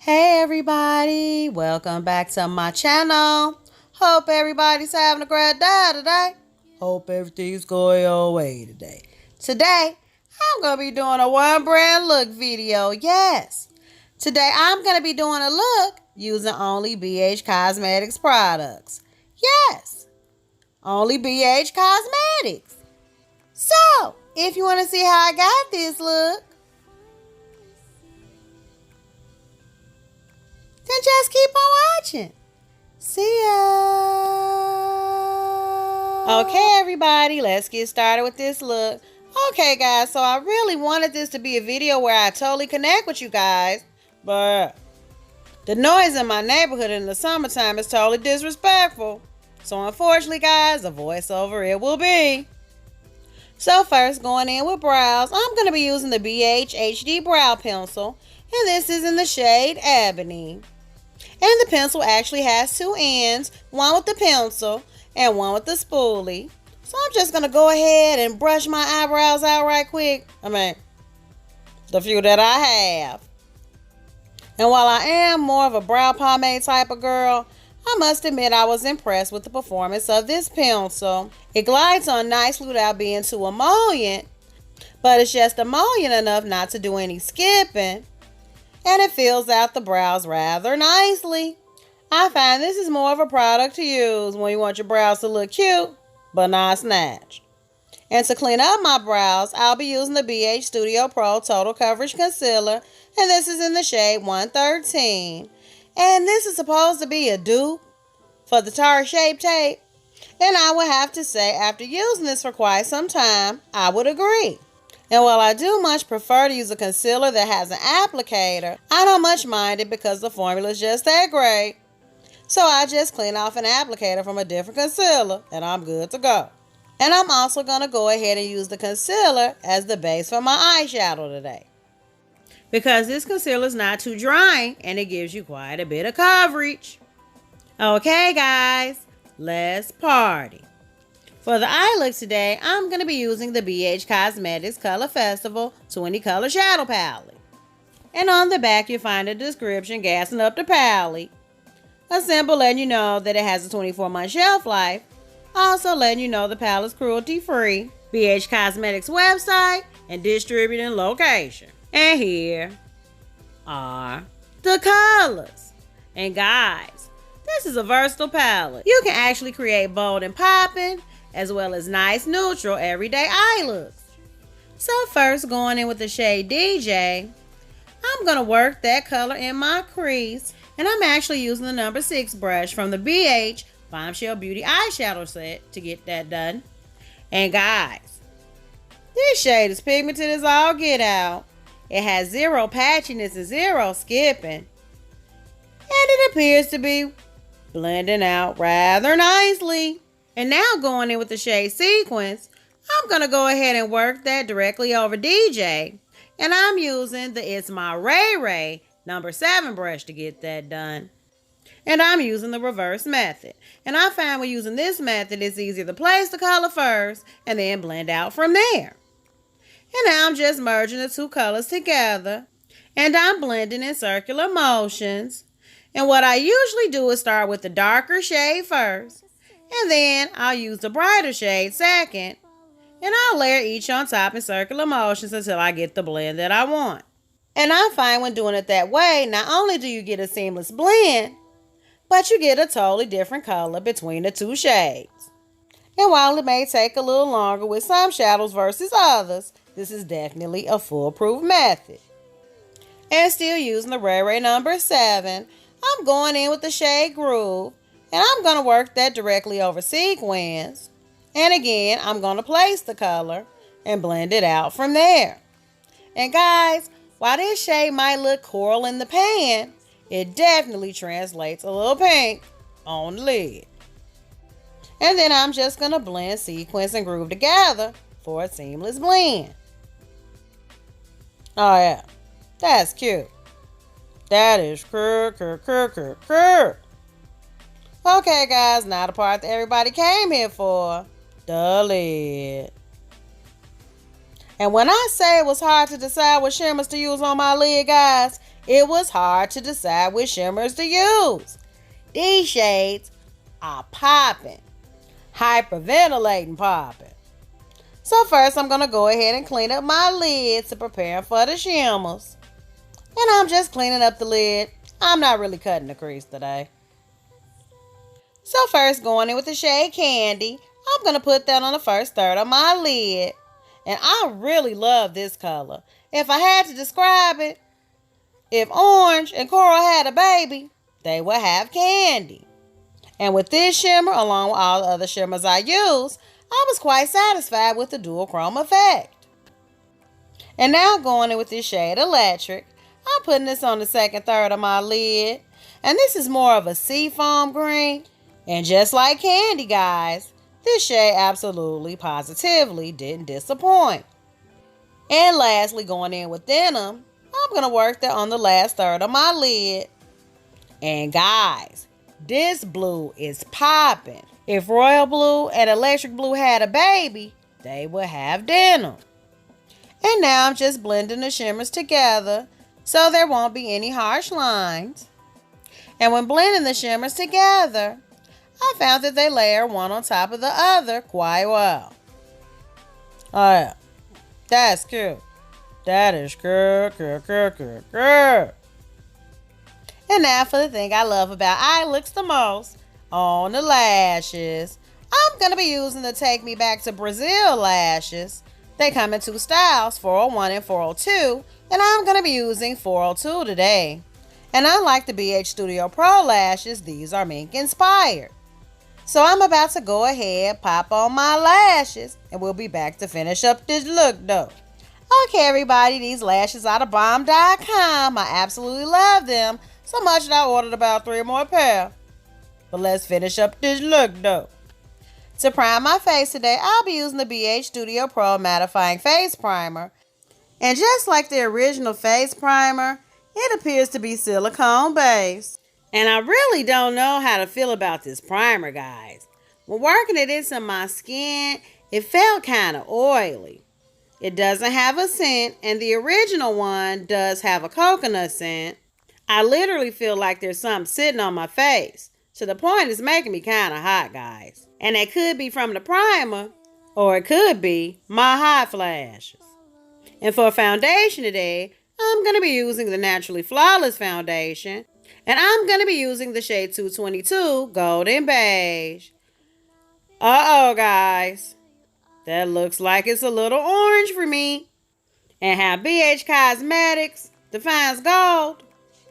Hey everybody, welcome back to my channel. Hope everybody's having a great day today. Hope everything's going your way today. Today, I'm going to be doing a one brand look video. Yes, today I'm going to be doing a look using only BH Cosmetics products. Yes, only BH Cosmetics. So, if you want to see how I got this look, then just keep on watching. See ya. Okay, everybody, let's get started with this look. Okay, guys, so I really wanted this to be a video where I totally connect with you guys, but the noise in my neighborhood in the summertime is totally disrespectful. So unfortunately, guys, a voiceover it will be. So first, going in with brows, I'm going to be using the BH HD Brow Pencil, and this is in the shade Ebony. And the pencil actually has two ends, one with the pencil and one with the spoolie. So I'm just going to go ahead and brush my eyebrows out right quick. The few that I have. And while I am more of a brow pomade type of girl, I must admit I was impressed with the performance of this pencil. It glides on nicely without being too emollient, but it's just emollient enough not to do any skipping. And it fills out the brows rather nicely. I find this is more of a product to use when you want your brows to look cute, but not snatched. And to clean up my brows, I'll be using the BH Studio Pro Total Coverage Concealer, and this is in the shade 113. And this is supposed to be a dupe for the Tarte Shape Tape. And I would have to say, after using this for quite some time, I would agree. And while I do much prefer to use a concealer that has an applicator, I don't much mind it because the formula is just that great. So I just clean off an applicator from a different concealer and I'm good to go. And I'm also going to go ahead and use the concealer as the base for my eyeshadow today, because this concealer is not too drying and it gives you quite a bit of coverage. Okay guys, let's party. For the eye look today, I'm going to be using the BH Cosmetics Color Festival 20 Color Shadow Palette. And on the back you'll find a description gassing up the palette. A symbol letting you know that it has a 24-month shelf life. Also letting you know the palette's cruelty free. BH Cosmetics website and distributing location. And here are the colors. And guys, this is a versatile palette. You can actually create bold and popping, as well as nice neutral everyday eye looks. So first, going in with the shade DJ, I'm going to work that color in my crease, and I'm actually using the number 6 brush from the BH Bombshell Beauty eyeshadow set to get that done. And guys, this shade is pigmented as all get out. It has zero patchiness and zero skipping, and it appears to be blending out rather nicely. And now going in with the shade Sequence, I'm going to go ahead and work that directly over DJ. And I'm using the It's My Ray Ray number 7 brush to get that done. And I'm using the reverse method. And I find when using this method, it's easier to place the color first and then blend out from there. And now I'm just merging the two colors together. And I'm blending in circular motions. And what I usually do is start with the darker shade first. And then I'll use the brighter shade second. And I'll layer each on top in circular motions until I get the blend that I want. And I find when doing it that way, not only do you get a seamless blend, but you get a totally different color between the two shades. And while it may take a little longer with some shadows versus others, this is definitely a foolproof method. And still using the Ray Ray number 7, I'm going in with the shade Groove. And I'm going to work that directly over Sequence. And again, I'm going to place the color and blend it out from there. And guys, while this shade might look coral in the pan, it definitely translates a little pink on the lid. And then I'm just going to blend Sequence and Groove together for a seamless blend. Oh yeah, that's cute. That is cute. Okay guys, now the part that everybody came here for, the lid. And when I say it was hard to decide what shimmers to use on my lid, guys, it was hard to decide which shimmers to use. These shades are popping, hyperventilating popping. So first I'm going to go ahead and clean up my lid to prepare for the shimmers. And I'm just cleaning up the lid. I'm not really cutting the crease today. So first, going in with the shade Candy, I'm going to put that on the first third of my lid. And I really love this color. If I had to describe it, if Orange and Coral had a baby, they would have Candy. And with this shimmer, along with all the other shimmers I use, I was quite satisfied with the dual chrome effect. And now going in with this shade Electric, I'm putting this on the second third of my lid. And this is more of a seafoam green. And just like Candy, guys, this shade absolutely, positively didn't disappoint. And lastly, going in with Denim, I'm going to work that on the last third of my lid. And guys, this blue is popping. If Royal Blue and Electric Blue had a baby, they would have Denim. And now I'm just blending the shimmers together so there won't be any harsh lines. And when blending the shimmers together, I found that they layer one on top of the other quite well. Oh yeah, that's cute. That is good. And now for the thing I love about eye looks the most, on the lashes. I'm going to be using the Take Me Back to Brazil lashes. They come in two styles, 401 and 402, and I'm going to be using 402 today. And unlike the BH Studio Pro lashes, these are mink inspired. So I'm about to go ahead, pop on my lashes, and we'll be back to finish up this look though. Okay everybody, these lashes are thebomb.com. I absolutely love them, so much that I ordered about 3 more pair. But let's finish up this look though. To prime my face today, I'll be using the BH Studio Pro Mattifying Face Primer. And just like the original face primer, it appears to be silicone based. And I really don't know how to feel about this primer, guys. When working it into my skin, it felt kind of oily. It doesn't have a scent, and the original one does have a coconut scent. I literally feel like there's something sitting on my face, to the point it's making me kind of hot, guys. And it could be from the primer, or it could be my hot flashes. And for foundation today, I'm going to be using the Naturally Flawless foundation. And I'm going to be using the shade 222 Golden Beige. Uh-oh, guys. That looks like it's a little orange for me. And how BH Cosmetics defines gold,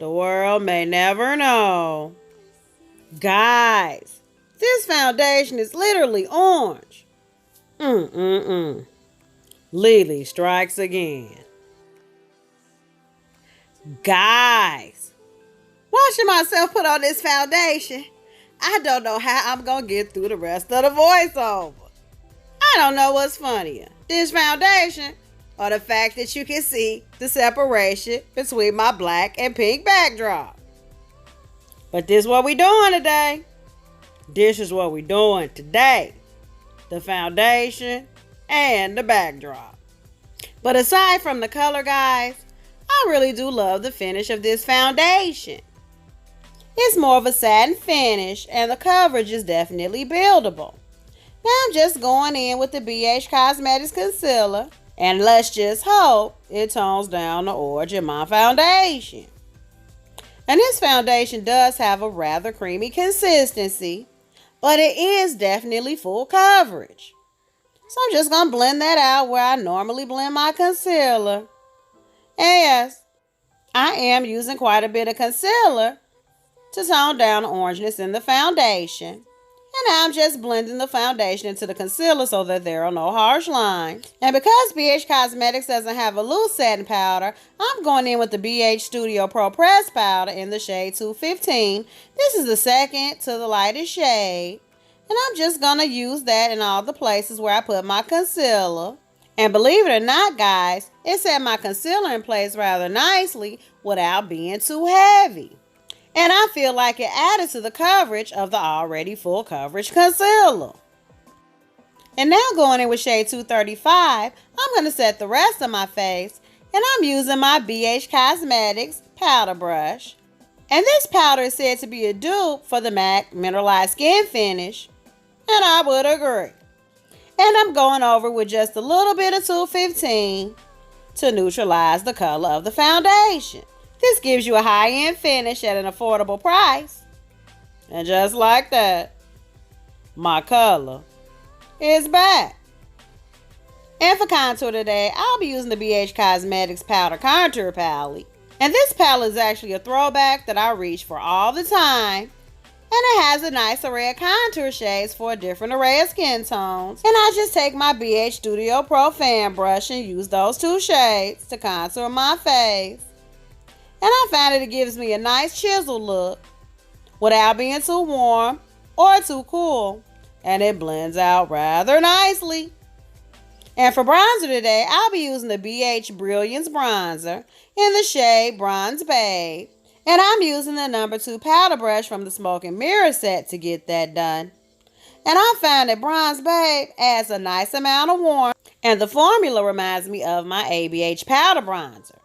the world may never know. Guys, this foundation is literally orange. Lily strikes again. Guys, watching myself put on this foundation, I don't know how I'm going to get through the rest of the voiceover. I don't know what's funnier, this foundation or the fact that you can see the separation between my black and pink backdrop. But this is what we doing today. This is what we doing today. The foundation and the backdrop. But aside from the color, guys, I really do love the finish of this foundation. It's more of a satin finish and the coverage is definitely buildable. Now I'm just going in with the BH Cosmetics Concealer, and let's just hope it tones down the orange in my foundation. And this foundation does have a rather creamy consistency, but it is definitely full coverage. So I'm just going to blend that out where I normally blend my concealer. And yes, I am using quite a bit of concealer to tone down the orangeness in the foundation. And I'm just blending the foundation into the concealer so that there are no harsh lines. And because BH Cosmetics doesn't have a loose setting powder, I'm going in with the BH Studio Pro Press Powder in the shade 215. This is the second to the lightest shade. And I'm just going to use that in all the places where I put my concealer. And believe it or not, guys, it set my concealer in place rather nicely without being too heavy. And I feel like it added to the coverage of the already full coverage concealer. And now going in with shade 235, I'm going to set the rest of my face, and I'm using my BH Cosmetics powder brush. And this powder is said to be a dupe for the MAC Mineralized Skin Finish, and I would agree. And I'm going over with just a little bit of 215 to neutralize the color of the foundation. This gives you a high-end finish at an affordable price. And just like that, my color is back. And for contour today, I'll be using the BH Cosmetics Powder Contour Palette. And this palette is actually a throwback that I reach for all the time. And it has a nice array of contour shades for a different array of skin tones. And I just take my BH Studio Pro fan brush and use those two shades to contour my face. And I find that it gives me a nice chisel look without being too warm or too cool. And it blends out rather nicely. And for bronzer today, I'll be using the BH Brilliance Bronzer in the shade Bronze Babe. And I'm using the number 2 powder brush from the Smoke and Mirror set to get that done. And I find that Bronze Babe adds a nice amount of warmth, and the formula reminds me of my ABH powder bronzer.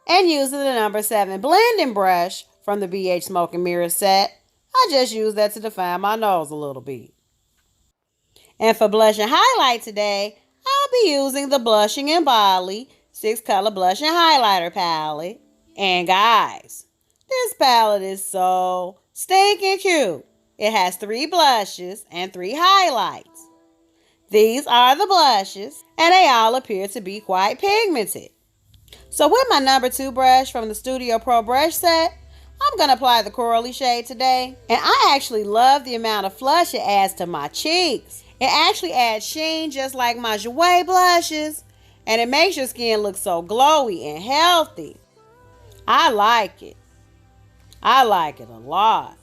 And using the number 7 blending brush from the BH Smoke and Mirror set, I just use that to define my nose a little bit. And for blush and highlight today, I'll be using the Blushing in Bali 6-color blush and highlighter palette. And guys, this palette is so stinking cute. It has 3 blushes and 3 highlights. These are the blushes, and they all appear to be quite pigmented. So with my number 2 brush from the Studio Pro brush set, I'm going to apply the corally shade today. And I actually love the amount of flush it adds to my cheeks. It actually adds sheen just like my Jouer blushes, and it makes your skin look so glowy and healthy. I like it. I like it a lot.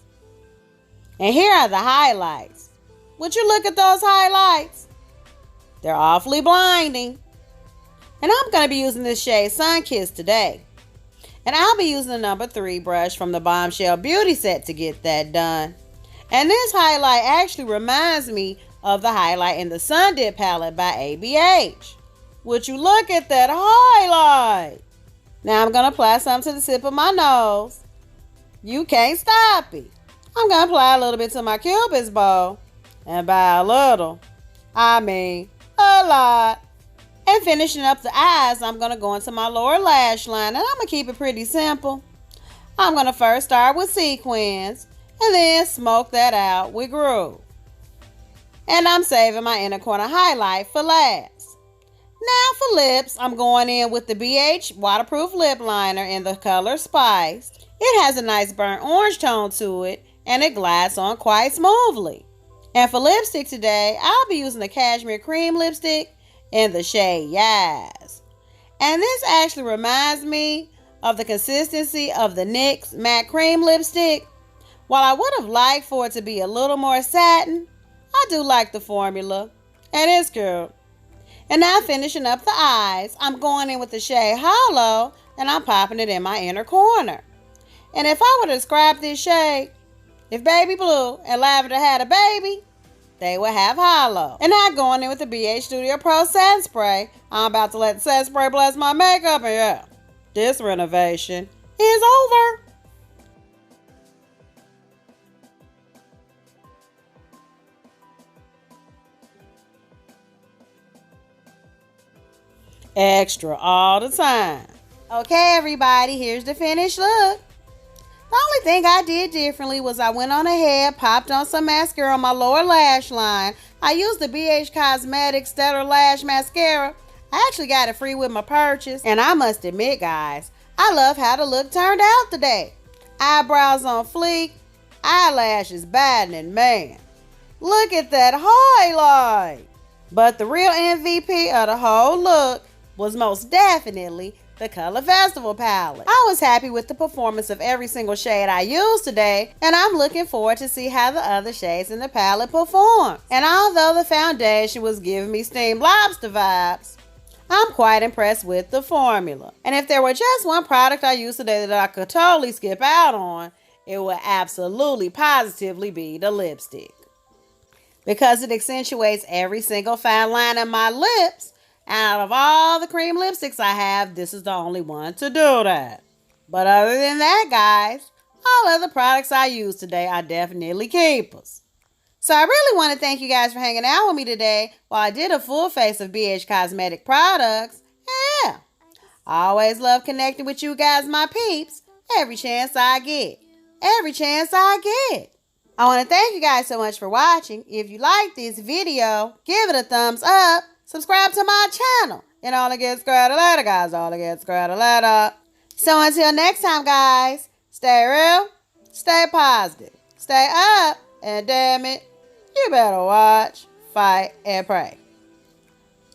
And here are the highlights. Would you look at those highlights? They're awfully blinding. And I'm going to be using this shade Sunkissed today. And I'll be using the number 3 brush from the Bombshell Beauty set to get that done. And this highlight actually reminds me of the highlight in the Sun Dip palette by ABH. Would you look at that highlight? Now I'm going to apply some to the tip of my nose. You can't stop it. I'm going to apply a little bit to my Cupid's bow. And by a little, I mean a lot. And finishing up the eyes, I'm going to go into my lower lash line. And I'm going to keep it pretty simple. I'm going to first start with sequins. And then smoke that out with groove. And I'm saving my inner corner highlight for last. Now for lips, I'm going in with the BH Waterproof Lip Liner in the color Spiced. It has a nice burnt orange tone to it, and it glides on quite smoothly. And for lipstick today, I'll be using the Cashmere Cream lipstick in the shade Yas. And this actually reminds me of the consistency of the NYX Matte Cream lipstick. While I would have liked for it to be a little more satin, I do like the formula, and it's cute. And now finishing up the eyes, I'm going in with the shade Hollow, and I'm popping it in my inner corner. And if I were to describe this shade, if Baby Blue and Lavender had a baby, they would have Hollow. And now going in with the BH Studio Pro Satin Spray, I'm about to let the satin spray bless my makeup, and yeah, this renovation is over. Extra all the time. Okay, everybody, here's the finished look. The only thing I did differently was I went on ahead, popped on some mascara on my lower lash line. I used the BH Cosmetics Stellar Lash Mascara. I actually got it free with my purchase. And I must admit, guys, I love how the look turned out today. Eyebrows on fleek, eyelashes battening, man. Look at that highlight. But the real MVP of the whole look was most definitely the Color Festival palette. I was happy with the performance of every single shade I used today, and I'm looking forward to see how the other shades in the palette perform. And although the foundation was giving me steamed lobster vibes, I'm quite impressed with the formula. And if there were just one product I used today that I could totally skip out on, it would absolutely positively be the lipstick. because it accentuates every single fine line in my lips. Out of all the cream lipsticks I have, this is the only one to do that. But other than that, guys, all other products I use today are definitely keepers. So I really want to thank you guys for hanging out with me today while I did a full face of BH Cosmetic products. Yeah, I always love connecting with you guys, my peeps, every chance I get. Every chance I get. I want to thank you guys so much for watching. If you like this video, give it a thumbs up. Subscribe to my channel. And all it gets squared later, guys. All it gets squared later. So until next time, guys, stay real, stay positive, stay up, and damn it, you better watch, fight, and pray.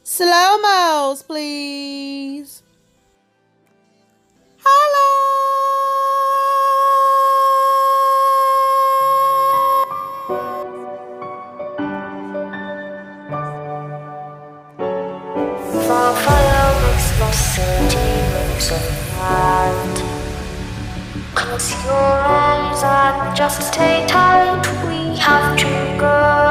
Slow-mos, please. For fire makes no city looks so bright. Close your eyes and just stay tight. We have to go.